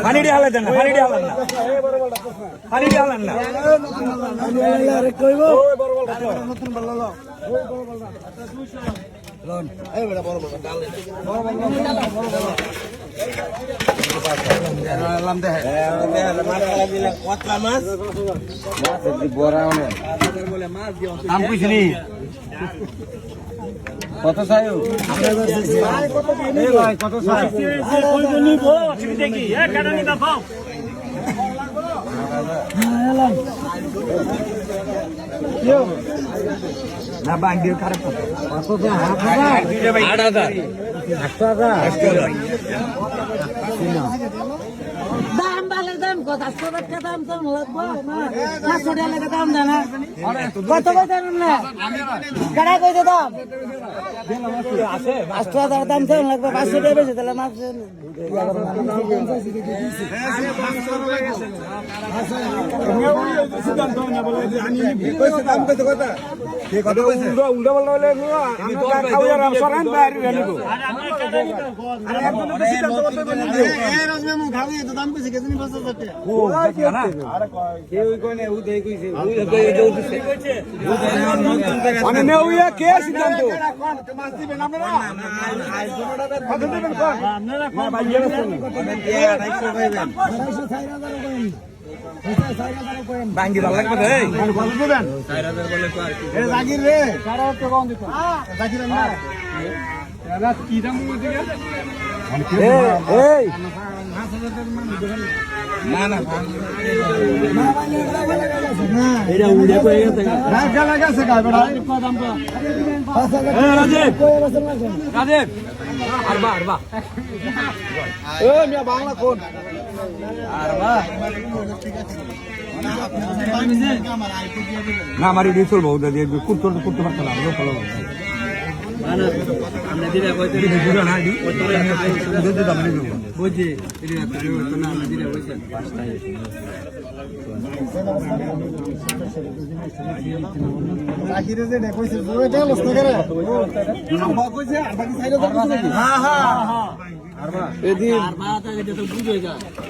পানি ঢালে দেন, পানি ঢালেন না, পানি ঢালেন না। কত চাই কত চাই না বাঙ্গি খারাপ দাম ভালো দাম কত 800 টাকা দাম তো লাগবে না 500 টাকা দাম না কত কত না গাড়া কইতে দাম 800 টাকা দাম তো লাগবে 500 টাকা বেশি তাহলে মাছ উল্টা বললে বাঙ্গি ভালো লাগবে জাগির রে কি দাম বাংলা কোন না আমার এটি চলবো করতে পারতাম আমিও ভালো বুঝছি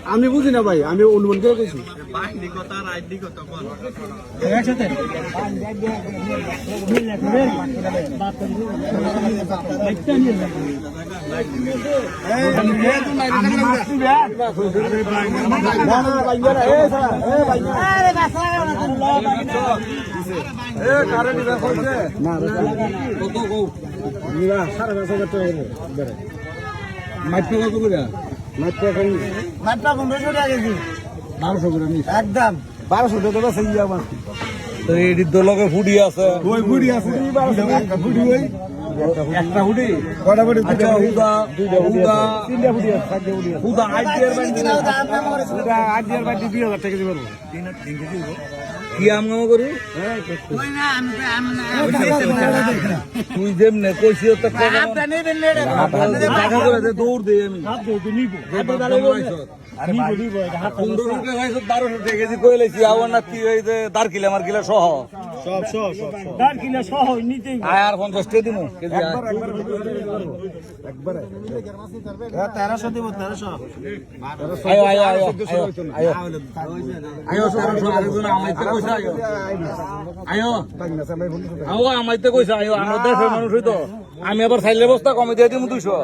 আমি বুঝি না ভাই, আমি অনুমান করে কইছি একদম 1200 টাকা লগে ফুডি আছে একটা ফুডি কয়টা ফুডি দুইটা তিনটা ফুডি আছে চারটা ফুডি আছে হুদা 8 এর বাটি 2000 টাকা দিব 3 কেজি কি আম গাম করি তুই যেমনে কইছি তো টাকা করে দৌড় দেই আমি আমাইতে কইছে আয়ো আমার দেশের মানুষ হইতো আমি আবার সাইলের বস্তা কমে দিয়ে দিই 200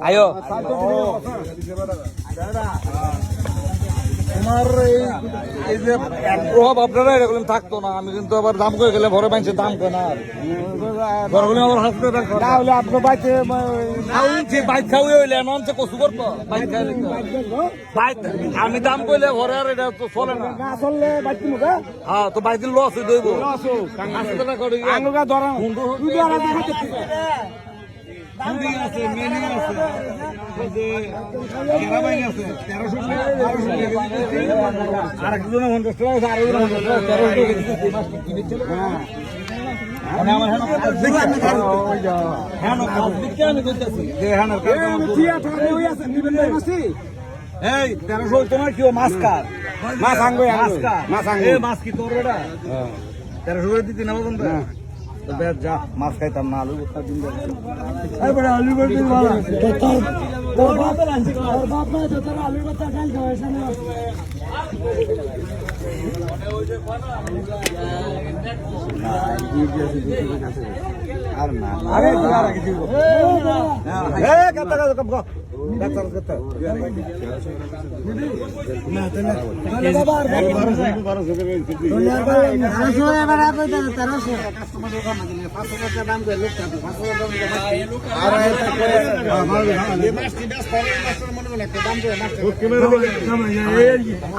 আয়ো আমার এই যে এক প্রভাব আপনারা এরকম থাকতো না, আমি কিন্তু আবার দাম করে গেলে ভরে পাইছে দাম কেনা আর ঘরগুলো আমার হাসতে থাকতো না হলে আপনার বাইতে বাইক খাওয়াই হইলে এমন যে কচু করতো বাইক খাইলে বাইক আমি দাম কইলে ভরে আর এটা তো চলে না চললে বাইক কিনুকা হ্যাঁ তো বাইক লস হয়ে দইব হাসতে টাকা করে আঙুলটা ধরা মুড়ি আছে, মেনু আছে, কেরাবাইন আছে, 1300 আর একজনে 50 টাকা আছে, আর একজনে 50 টাকা 1300 টাকা কিনেছিল মানে আমার আমি কইতাছি যে আমি থিয়েটার ওই আছে নিবেন মাছি এই 1300 তোমার কি মাছ কার মাছ আঙ্গো মাছ আঙ্গো এই মাছ কি তোর বেটা 1300 করে দিতে না বন্ধু যা মাছ খাইতাম না আলু ভর্তা দিন আলু আর না আরে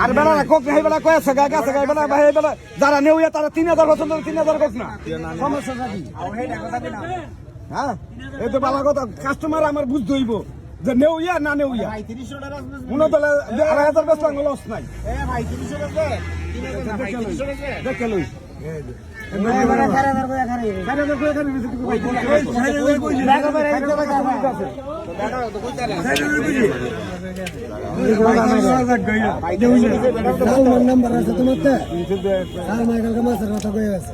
আর বেলা কোক নাই বেলা কয়েছে গাছে গাই বেলা ভাই বেলা যারা নেউ তারা 3000 পছন্দ 3000 কোক না সমস্যা নাকি হ্যাঁ এই তো বালা কথা কাস্টমার আমার বুঝতে হইব যে নেউ না নেউ মনে তাহলে 2500 বেশ লস নাই দেখে লই নাম্বার আছে তোমার মাছের কথা কয়ে গেছে